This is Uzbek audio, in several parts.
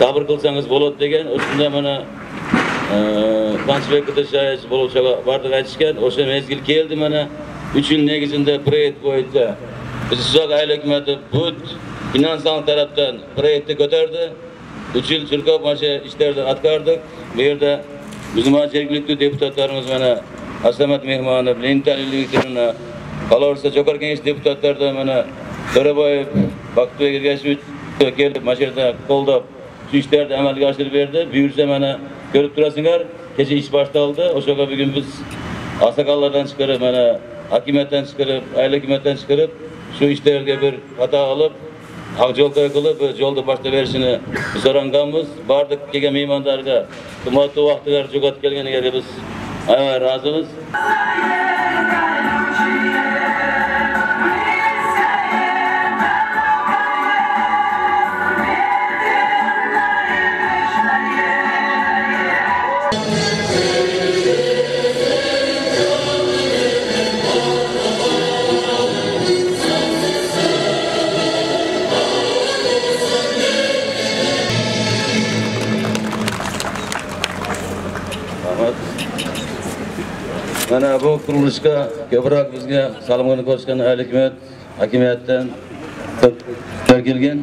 sabır kılsanız bolot degen, oşunda mana Kançыбек Kıtaşayç bolotçaga bardık aytышkan, oşo mezgil keldi mana 3 yıl negizinde proyekt boyunca biz Suzak Aile Hükümeti bu finansal taraftan projekti götürdü. 3 yıl Türkiye başı işlerden atkardık. Bir yerde bizim jергilиктүү deputatlarımız mana Aslamat Mehmanov, Lenin Viktorina, Kalorsa Jokar Kengeş deputatlar da mana Törebayev, Baktыбек Ergashev keldi, maşerda koldap şu işlerde amalga aşırıp berdi. Buyursa mana görüp turasınlar. Keşke iş baştaldı. Oşoga bugün biz asakallardan çıkarıp mana hakimiyetten çıkarıp, aile hükümetten çıkarıp şu işlerge bir hata alıp hak yol kılıp yolda başta verişini soranganmiz. Bardık kelgen meymandarga kımmatlı vaqtlar jogat kelgeniga biz aябай razımız. Mana bu kuruluşga köpürak bizge salımını koşkan aile hükümet, hakimiyetten kelgen.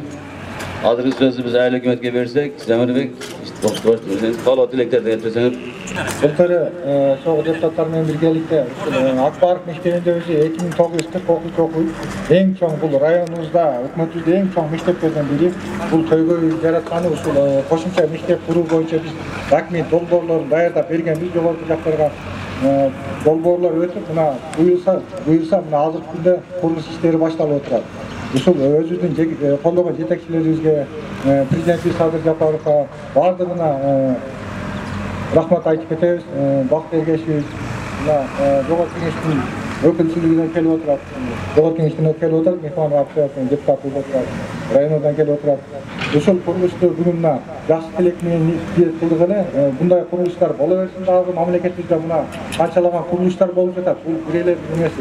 Hazırki sözü biz aile hükümetke versek, Zemirbek, kalo tileklerden etmeseniz. Былтыр соғы депутаттар менен биргеликте Акбаров мектебинде өзү 2940 окуучу окуйт. Эң чоң бул районубузда, өкмөтүбүздө эң чоң мектептерден бири. Бул көйгөй жаратканы ушул кошумча мектеп куруу боюнча биз документ долбоорлорун даярдап бергенбиз жогорку жактарга. Долбоорлор өтүп, мына буюрса мына азыркы күндө курулуш иштери башталып отурат. Ушул өзүбүздүн колдогон жетекчилерибизге, президентибиз Садыр Жапаровго бардыгына рахмат айтып кетебиз. Бакыт Эргешевич мына жогорку кеңештин өкүлчүлүгүнөн келип отурат. Жогорку кеңештен келип отурат, Мехман Абдыевдин депутаты болуп отурат. Районундан келип отурат. Ушул курулушту бүгүн мына жакшы тилек менен ниет кылдык эле. Мындай курулуштар боло берсин дагы мамлекетибизде мына канчалаган курулуштар болуп жатат. Бул бир эле эмес.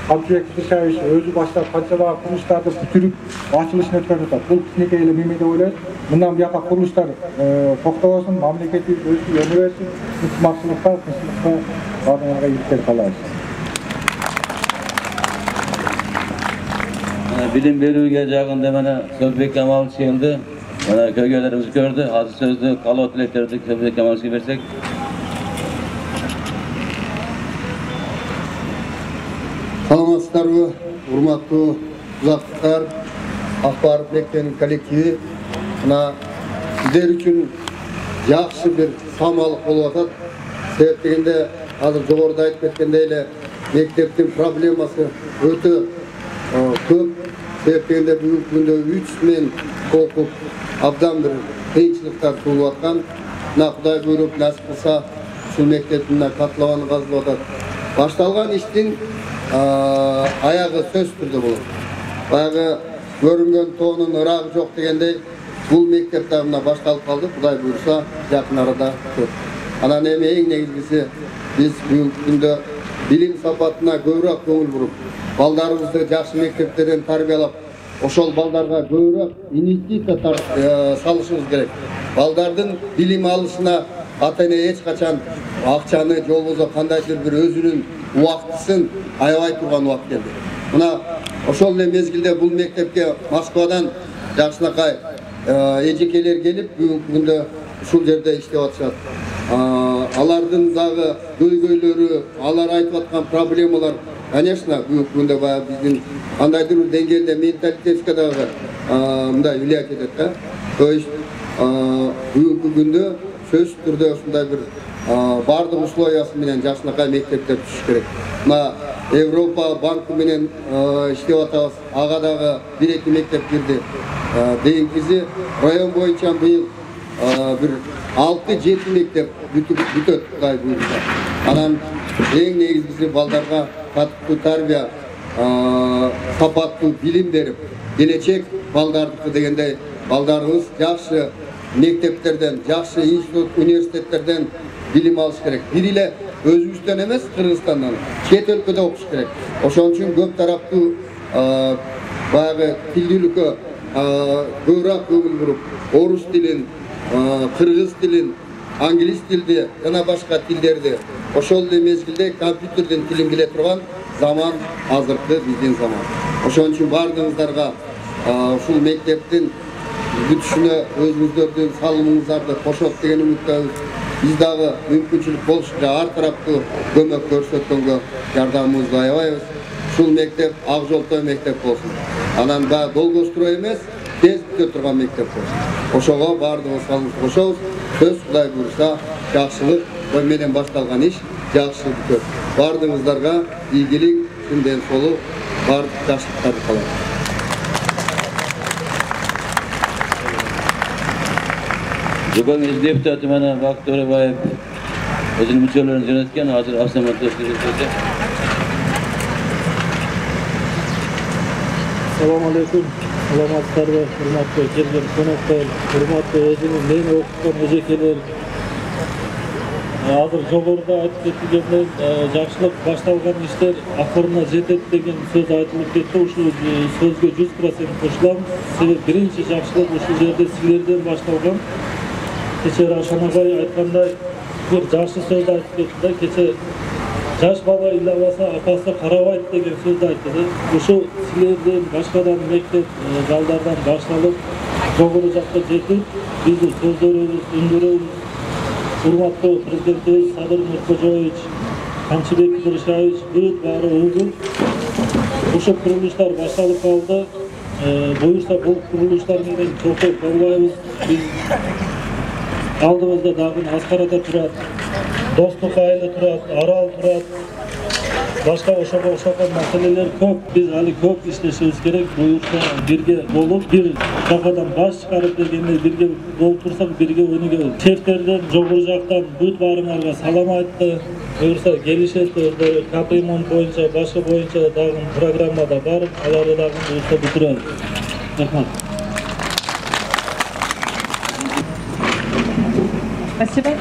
Канчыбек Кыдыршаевич өзү баштап канчалаган курулуштарды бүтүрүп ачылышын өткөрүп жатат. Бул кичинекей эле меме деп ойлойт. Мындан бияка курулуштар токтобосун, мамлекетибиз өзү өнө берсин. Ынтымактуулукка, тынччылыкка бардыгына ийгилик каалайбыз. Bilim berүүгө жагында mana Sözdbek Kemal келди. Mana köygölerimiz gördü. Hazır sözlü kalo tileklerdi Sözdbek Kemal'e versek. Саламатсыздарбы, урматтуу узаттыктар, Акбаров мектебинин коллективи. Мына сиздер үчүн жакшы бир самалык болуп атат. Себеп дегенде азыр жогоруда айтып кеткендей эле мектептин проблемасы өтө көп. Себеп дегенде бүгүнкү күндө 3 мен окуп абдан бир кыйынчылыктар туулуп аткан. Мына Кудай буйруп насип кылса ушул мектептин катлабаны казылып атат. Башталган иштин аягы сөзсүз түрдө болот. Баягы көрүнгөн тоонун ырагы жок дегендей бул мектеп да мына башталып калды. Кудай буйруса жакын арада көп. Анан эми эң негизгиси биз бүгүнкү күндө билим сапатына көбүрөөк көңүл буруп, балдарыбызды жакшы мектептерден тарбиялап, ошол балдарга көбүрөөк инвестиция салышыбыз керек. Балдардын билим алышына ата-эне эч качан акчаны же болбосо кандайдыр бир өзүнүн убактысын аябай турган убакыт келди. Мына ошол эле мезгилде бул мектепке Москвадан жакшынакай эжекелер келип, бүгүнкү күндө ушул жерде иштеп атышат. Алардын дагы көйгөйлөрү, алар айтып аткан проблемалар, конечно, бүгүнкү күндө баягы биздин кандайдыр бир деңгээлде менталитетке дагы мындай влиять этет да. То есть бүгүнкү күндө сөзсүз түрдө ушундай бир бардык условиясы менен жакшынакай мектептер түшүш керек. Мына Европа банкы менен иштеп атабыз. Ага дагы 1-2 мектеп кирди. Дейинкиси район боюнча быйыл bir 6-7 mektab бүтөт Кудай буйруса. Анан эң негизгиси балдарга катуу тарбия, сапаттуу билим берип, келечек балдардыкы дегендей балдарыбыз жакшы мектептерден, жакшы институт, университеттерден билим алыш керек. Бир эле өзүбүздөн эмес, Кыргызстандан, чет өлкөдө окуш керек. Ошон үчүн көп тараптуу баягы тилдүүлүккө көбүрөөк көңүл буруп, орус тилин, кыргыз тилин, англис тилди, жана башка тилдерди ошол эле мезгилде компьютерден тилин биле турган заман азыркы биздин заман. Ошон үчүн бардыгыңыздарга ушул мектептин бүтүшүнө өзүңүздөрдүн салымыңыздарды кошот деген үмүттөбүз. Биз дагы мүмкүнчүлүк болушунча ар тараптуу көмөк көрсөткөнгө жардамыбызды аябайбыз. Ушул мектеп ак жолтой мектеп болсун. Анан долгострой эмес, тез бүтө турган мектеп болсун. Ошого бардыгыбыз салымыбызды кошобуз. Сөз Кудай буйруса, жакшылык менен башталган иш жакшы бүтөт. Бардыгыңыздарга ийгилик, ден соолук, бардык жакшылыктарды каалайм. Бүгүн депутаты менен Бакыт Төрөбаев өзүнүн мүчөлөрүн жөнөткөн, азыр автоматтуу жүргүзүүдө. Assalamu alaikum. Саламатсыздарбы, урматтуу келген коноктор, урматтуу өзүмдүн мени окуткан эжекелер. Азыр жогоруда айтып кетилгендей, жакшылык башталган иштер акырына жетет деген сөз айтылып кетти. Ушул сөзгө 100% кошулам. Себеби биринчи жакшылык ушул жерде силерден башталган. Кече Рашан агай айткандай, бир жакшы сөздү айтып кетти да, кече жаш бала ыйлабаса апасы карабайт деген сөздү айтты. Ушул силерден башкадан мектеп залдардан башталып, жогору жакка жетип, биздин сөздөрүбүз, үндөрүбүз, урматтуу президентибиз Садыр Нуркожоевич, Камчыбек Кырышаевич бүт баары угуп, ушул курулуштар башталып калды. Буюрса бул курулуштар менен чокой болбойбуз. Биз алдыбызда дагы Аскар ата турат, Достук айылы турат, Арал турат, башка ошого окшогон маселелер көп. Биз али көп иштешибиз керек. Буюрса бирге болуп, бир жакадан баш чыгарып дегенде бирге болуп турсак, бирге өнүгөбүз. Шефтерден, жогору жактан бүт баарыңарга салам айтты. Буюрса келишет, капремонт боюнча, башка боюнча дагы программада бар. Аларды дагы буюрса бүтүрөбүз. Рахмат. Спасибо.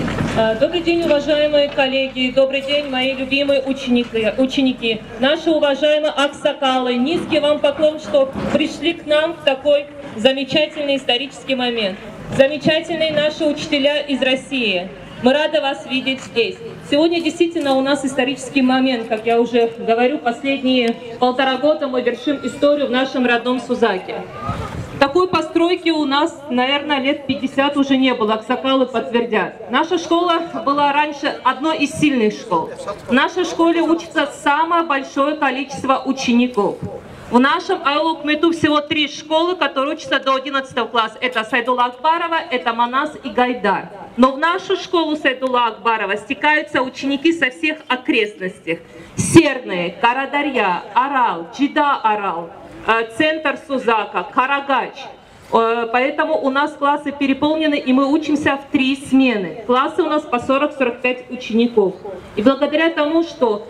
Добрый день, уважаемые коллеги, добрый день, мои любимые ученики, наши уважаемые аксакалы. Низкий вам поклон, что пришли к нам в такой замечательный исторический момент. Замечательные наши учителя из России. Мы рады вас видеть здесь. Сегодня действительно у нас исторический момент, как я уже говорю, последние 1,5 года мы вершим историю в нашем родном Сузаке. Такой постройки у нас, наверное, лет 50 уже не было, аксакалы подтвердят. Наша школа была раньше одной из сильных школ. В нашей школе учится самое большое количество учеников. В нашем айлы-укмету всего 3 школы, которые учатся до 11 класса. Это Сайдулла Акбарова, это Манас и Гайдар. Но в нашу школу Сайдулла Акбарова стекаются ученики со всех окрестностей. Серные, Карадарья, Арал, Джида-Арал, центр Сузака, Карагач. Поэтому у нас классы переполнены, и мы учимся в 3 смены. Классы у нас по 40-45 учеников. И благодаря тому, что,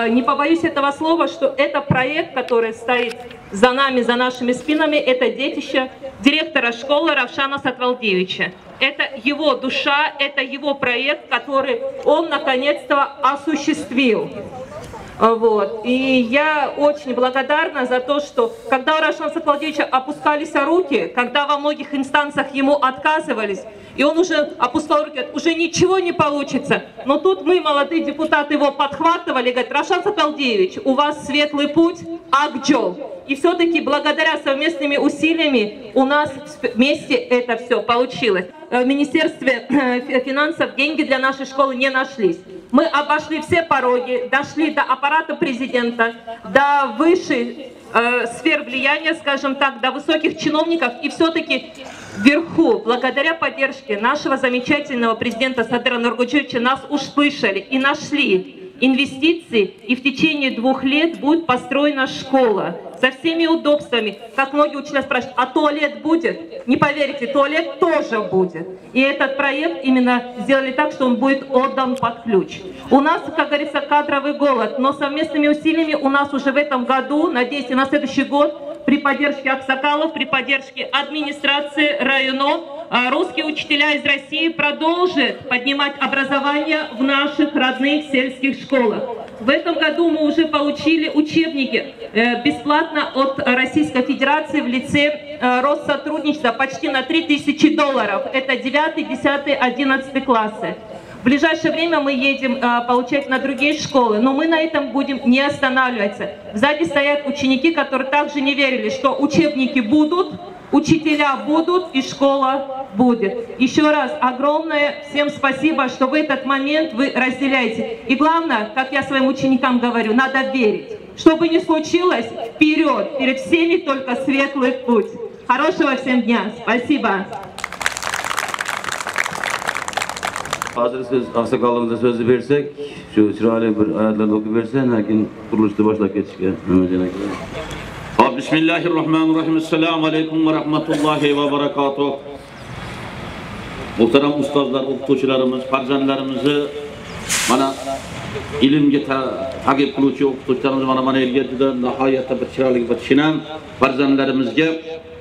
не побоюсь этого слова, что это проект, который стоит за нами, за нашими спинами, это детище директора школы Равшана Сатвалдиевича. Это его душа, это его проект, который он наконец-то осуществил. Вот. И я очень благодарна за то, что когда у Равшана Сатвалдиевича опускались руки, когда во многих инстанциях ему отказывались, и он уже опускал руки, уже ничего не получится. Но тут мы, молодые депутаты, его подхватывали и говорят: Равшан Сатвалдиевич, у вас светлый путь, Акджол. И все-таки благодаря совместными усилиями у нас вместе это все получилось. В Министерстве финансов деньги для нашей школы не нашлись. Мы обошли все пороги, дошли до аппарата президента, до высшей сфер влияния, скажем так, до высоких чиновников. И все-таки вверху, благодаря поддержке нашего замечательного президента Садыра Нуркожоевича, нас услышали и нашли инвестиции, и в течение 2 лет будет построена школа со всеми удобствами. Как многие учителя спрашивают: а туалет будет? Не поверите, туалет тоже будет. И этот проект именно сделали так, что он будет отдан под ключ. У нас, как говорится, кадровый голод, но совместными усилиями у нас уже в этом году, надеюсь, и на следующий год, при поддержке аксакалов, при поддержке администрации района, русские учителя из России продолжат поднимать образование в наших родных сельских школах. В этом году мы уже получили учебники бесплатно от Российской Федерации в лице Россотрудничества почти на $3000. Это 9, 10, 11 классы. В ближайшее время мы едем получать на другие школы, но мы на этом будем не останавливаться. Сзади стоят ученики, которые также не верили, что учебники будут, учителя будут и школа будет. Еще раз огромное всем спасибо, что в этот момент вы разделяете. И главное, как я своим ученикам говорю, надо верить. Что бы ни случилось, вперед, перед всеми только светлый путь. Хорошего всем дня. Спасибо. Hazır siz aksakalımıza sözü versek, şu çırağıyla bir ayetlerini okuyuversen, lakin kuruluşta başlak geçişke. Bismillahirrahmanirrahim. Esselamu aleyküm ve rahmetullahi ve berekatuhu. Muhterem ustazlar, okutuvchilarimiz, farzandlarimizni mana ilimga taqib qiluvchi o'qituvchilarimiz mana yerga juda nihoyatda bir chiroyli bir shinam farzandlarimizga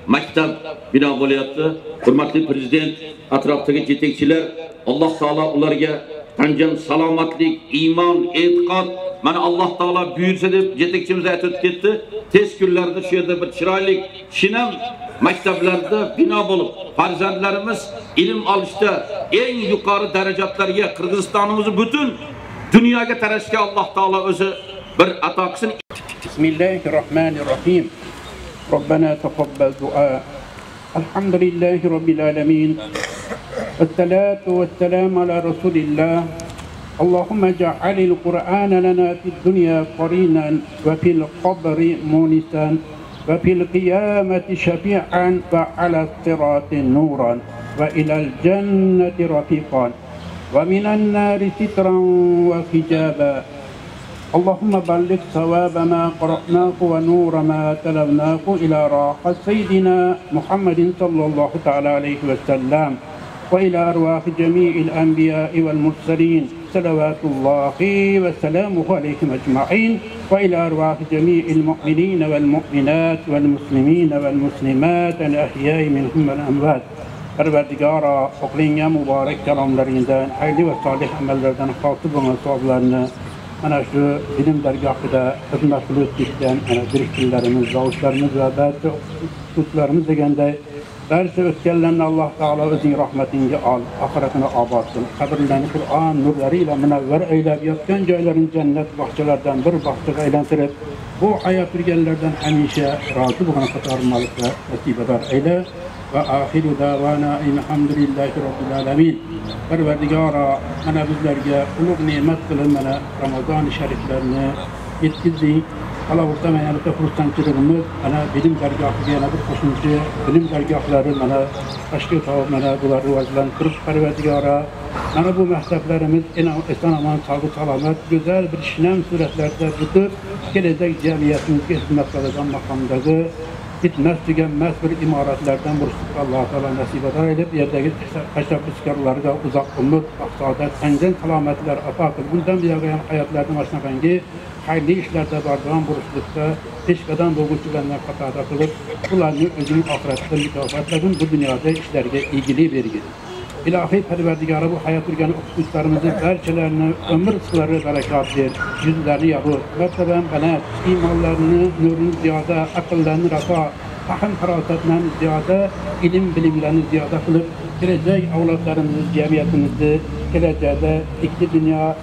maktab bino bo'lyapti. Hurmatli prezident, atrofdagi yetakchilar, Alloh taolo ularga tanjam salomatlik, iymon, e'tiqod, mana Alloh taolo buyursa deb yetakchimiz aytib ketdi. Tez kunlarda shu yerda bir chiroyli shinam maktablarda bino bo'lib, farzandlarimiz ilm olishda eng yuqori darajatlarga Qirg'izistonimizni butun dunyoga tarashga Alloh taolo o'zi bir ato qilsin. Bismillahirrahmanirrahim. Rabbana taqabbal du'a. Elhamdülillahi rabbil alamin. Vessalatu vesselamu ala Resulillah. Allahümme ce'alil Kur'an lana fid dunya qarinan ve fil qabri munisan ve fil kıyameti şefi'an ve ala sirati nuran ve ilal cenneti rafiqan ve minen nari sitran ve hijaba. اللهم بلغ ثواب ما قرأناه ونور ما تلوناه إلى راحة سيدنا محمد صلى الله تعالى عليه وسلم وإلى أرواح جميع الأنبياء والمرسلين صلوات الله وسلامه عليهم أجمعين وإلى أرواح جميع المؤمنين والمؤمنات والمسلمين والمسلمات الأحياء منهم والأموات. Perverdigara oqlinga muborak kalomlaringdan, hayli va solih amallardan xotib bo'lgan savoblarni mana shu bilim dargohida xizmat qilib o'tgan direktorlarimiz, zavuslarimiz va barcha o'qituvchilarimiz deganday barcha o'tganlarni Alloh taolo o'zining rahmatingga ol, oxiratini obod qil, qabrlarini Qur'on nurlari ila munavvar aylab, yotgan joylarini jannat bog'chalaridan bir bog'chaga aylantirib, bu hayot turganlardan hamisha rozi bo'lgan qatormalikda nasibador ayla. Ve ahiru davana elhamdülillahi rabbil alamin. Perverdigara mana bizlarga ulug' ne'mat qilib mana Ramazon-i shariflarini yetkazdik. Allah o'rta mana bitta xursandchiligimiz mana bilim dargohiga yana bir qo'shimcha bilim dargohlari mana tashkil qilib mana bular rivojlantirib Perverdigara mana bu maktablarimiz eson omon sog'lik salomat go'zal bir shinam suratlarda bitib kelajak jamiyatimizga xizmat qiladigan maqomdagi bitmez tükenmez bir imoratlardan buruştuk Allah-u Teala nasip eder edip yerdeki teşebbüskarlarga uzak umut, saadet, senden selametler ata kıl. Bundan bir yağayan hayatlardan başlayanki hayırlı işlerde bardağın buruşlukta peşkadan doğuşçularına katada kılıp bunlarını özünün ahiretinde mükafatladın bu dünyada işlerge ilgili vergin. İlahi Perverdigara bu hayat ürgeni okutuşlarımızın erçelerini, ömür sıkıları berekat ver, yüzlerini yağır, merteben benet, imanlarını, nurunu ziyade, akıllarını rafa, fahim farasetlerini ziyade, ilim bilimlerini ziyade kılıp, gelecek avlatlarımızı, cemiyetimizi, geleceğde ikli dünya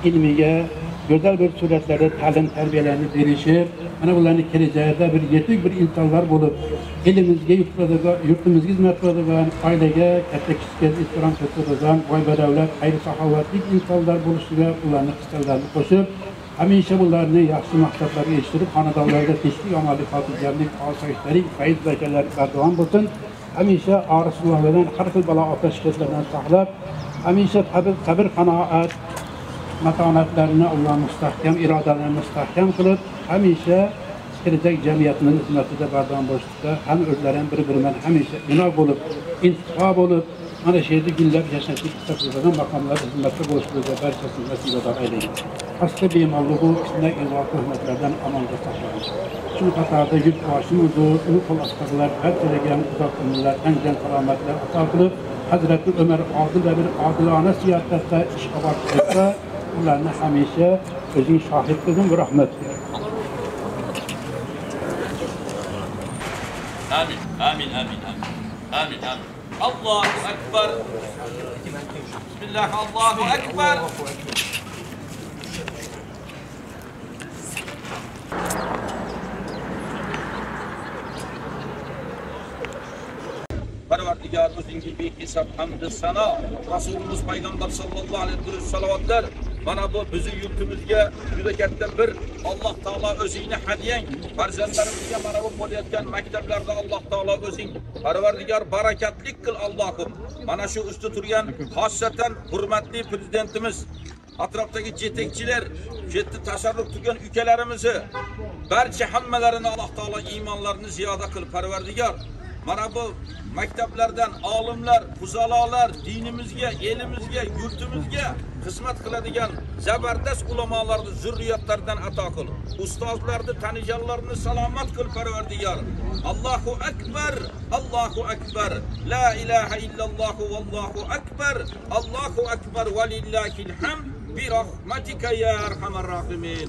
ilmiye, güzel bir suretlerde talim terbiyelerini verişir. Ana bunların geleceğde bir yetik bir insanlar bulup, elimizge yurtumuzga hizmet qiladigan, ailega katta kichik ihtirom ko'rsatadigan, boy badavlat, xayr saxovatlik insonlar bo'lishiga ularni qistalarni qo'shib, hamisha bularni yaxshi maqsadlarga erishtirib, xonadonlarda tinchlik, omonlik, xotirjamlik, osoyishtalik, fayz zakarlar bardavom bo'lsin. Hamisha orisulardan har xil balo ofat shikastlardan saqlab, hamisha sabr, qanoat, matonatlarini Alloh mustahkam, irodalarini mustahkam qilib, hamisha gelecek cemiyetinin hizmetinde bardavam boşlukta hem özlerin birbirinden hamisha bina bulup, intikab olup, mana şeyde günler yaşantık istafırdan makamlar hizmette boşluğunda berçesini nasip eder eyleyin. Hasta bimallığı içinde ilvakı hizmetlerden amanda saklanır. Çünkü Katar'da yük başımızı, ulu kol askarlar, her telegen uzak ömürler, encel kalametler ata kılıp, Hazreti Ömer adil ve bir adilane siyasetinde iş abarttıkta, bunlarını hamisha özüň şahitligin bir rahmet. Amin, amin, amin, amin. Amin, amin. Allahu Ekber. Bismillah, Allahu Ekber. Parvardigar o'zingga behisob hamd sano, Rasulimiz payg'ambar sallallohu alayhi va sallam mana bu bizning yurtimizga juda katta bir Alloh taolo o'zingni hadyang, farzandlarimizga mana bu bo'layotgan maktablarda Alloh taolo o'zing Parvardigar barakatlik qil Allohim. Mana shu usti turgan xosatan hurmatli prezidentimiz, atrofdagi yetakchilar, jetni tasarruf qilgan ukalarimizni, barcha hammalarini Alloh taolo iymonlarini ziyoda qil Parvardigar. Mana bu maktablardan olimlar, fuzalolar dinimizga, elimizga, yurtimizga xizmat qiladigan zabardast ulamolarni zurriyotlaridan ato qil. Ustozlarni, tanijonlarni salomat qil Parvardigor. Allohu akbar, Allohu akbar. La ilaha illalloh vallohu akbar. Allohu akbar va lillahil hamd bi rahmatika ya arhamar rohimin.